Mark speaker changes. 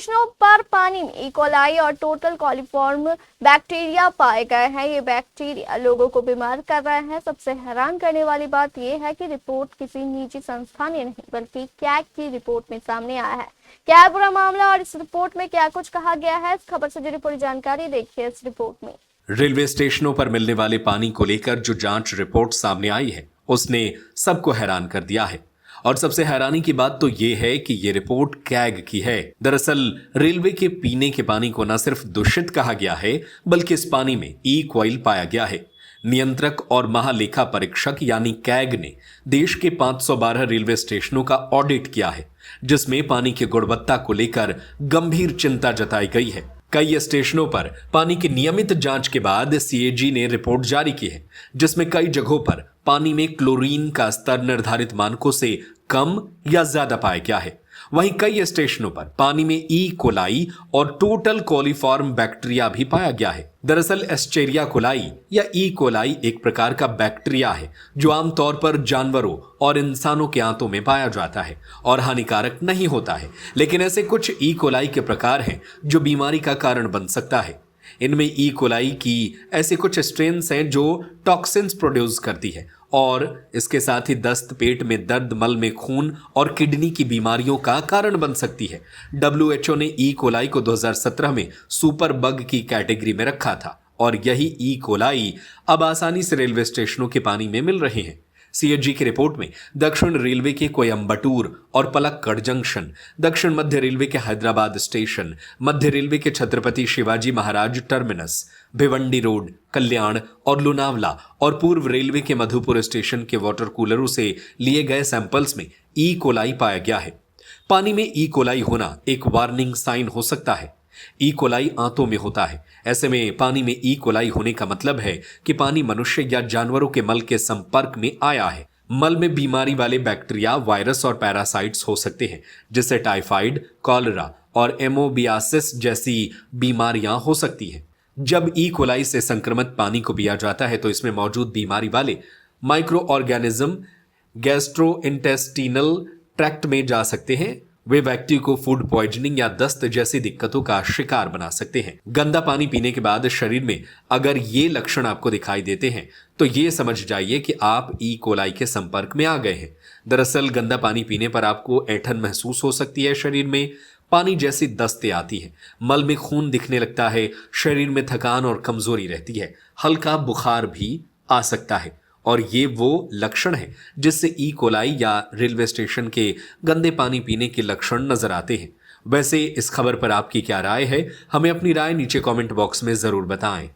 Speaker 1: स्टेशनों पर पानी में इकोलाई और टोटल कॉलिफॉर्म बैक्टीरिया पाए गए हैं। ये बैक्टीरिया लोगों को बीमार कर रहे हैं। सबसे हैरान करने वाली बात यह है कि रिपोर्ट किसी निजी संस्थान ने नहीं बल्कि कैग की रिपोर्ट में सामने आया है। क्या है पूरा मामला और इस रिपोर्ट में क्या कुछ कहा गया है, इस खबर से जुड़ी पूरी जानकारी देखिए इस रिपोर्ट में।
Speaker 2: रेलवे स्टेशनों पर मिलने वाले पानी को लेकर जो जांच रिपोर्ट सामने आई है उसने सबको हैरान कर दिया है। और सबसे हैरानी की बात तो यह है कि यह रिपोर्ट कैग की है। दरअसल रेलवे के पीने के पानी को न सिर्फ दूषित कहा गया है बल्कि इस पानी में ई क्वाइल पाया गया है। नियंत्रक और महालेखा परीक्षक यानी कैग ने देश के 512 रेलवे स्टेशनों का ऑडिट किया है, जिसमें पानी की गुणवत्ता को लेकर गंभीर चिंता जताई गई है। कई स्टेशनों पर पानी की नियमित जांच के बाद सीएजी ने रिपोर्ट जारी की है, जिसमें कई जगहों पर पानी में क्लोरीन का स्तर निर्धारित मानकों से कम या ज्यादा पाया गया है। वहीं कई स्टेशनों पर पानी में ई कोलाई और टोटल कॉलिफॉर्म बैक्टीरिया भी पाया गया है। दरअसल एस्चेरिया कोलाई या ई कोलाई एक प्रकार का बैक्टीरिया है जो आमतौर पर जानवरों और इंसानों के आंतों में पाया जाता है और हानिकारक नहीं होता है। लेकिन ऐसे कुछ ई कोलाई के प्रकार हैं जो बीमारी का कारण बन सकता है। इनमें ई कोलाई की ऐसे कुछ स्ट्रेन्स हैं जो टॉक्सिन्स प्रोड्यूस करती है और इसके साथ ही दस्त, पेट में दर्द, मल में खून और किडनी की बीमारियों का कारण बन सकती है। डब्ल्यूएचओ ने ई कोलाई को 2017 में सुपर बग की कैटेगरी में रखा था और यही ई कोलाई अब आसानी से रेलवे स्टेशनों के पानी में मिल रहे हैं। सीएजी की रिपोर्ट में दक्षिण रेलवे के कोयम्बटूर और पलक्कड़ जंक्शन, दक्षिण मध्य रेलवे के हैदराबाद स्टेशन, मध्य रेलवे के छत्रपति शिवाजी महाराज टर्मिनस, भिवंडी रोड, कल्याण और लोनावला और पूर्व रेलवे के मधुपुर स्टेशन के वाटर कूलरों से लिए गए सैंपल्स में ई कोलाई पाया गया है। पानी में ई कोलाई होना एक वार्निंग साइन हो सकता है। ई कोलाई आंतों में होता है। ऐसे में पानी में ई कोलाई होने का मतलब है कि पानी मनुष्य या जानवरों के मल के संपर्क में आया है। मल में बीमारी वाले बैक्टीरिया, वायरस और पैरासाइट्स हो सकते हैं, जिससे टाइफाइड, कॉलरा और एमोबियासिस जैसी बीमारियां हो सकती हैं। जब ई कोलाई से संक्रमित पानी को पिया जाता है तो इसमें मौजूद बीमारी वाले माइक्रो ऑर्गेनिज्म गैस्ट्रोइंटेस्टिनल ट्रैक्ट में जा सकते हैं। वे व्यक्ति को फूड पॉइजनिंग या दस्त जैसी दिक्कतों का शिकार बना सकते हैं। गंदा पानी पीने के बाद शरीर में अगर ये लक्षण आपको दिखाई देते हैं तो ये समझ जाइए कि आप ई कोलाई के संपर्क में आ गए हैं। दरअसल गंदा पानी पीने पर आपको ऐंठन महसूस हो सकती है, शरीर में पानी जैसी दस्तें आती है, मल में खून दिखने लगता है, शरीर में थकान और कमजोरी रहती है, हल्का बुखार भी आ सकता है। और ये वो लक्षण है जिससे ई कोलाई या रेलवे स्टेशन के गंदे पानी पीने के लक्षण नजर आते हैं। वैसे इस खबर पर आपकी क्या राय है, हमें अपनी राय नीचे कमेंट बॉक्स में जरूर बताएं।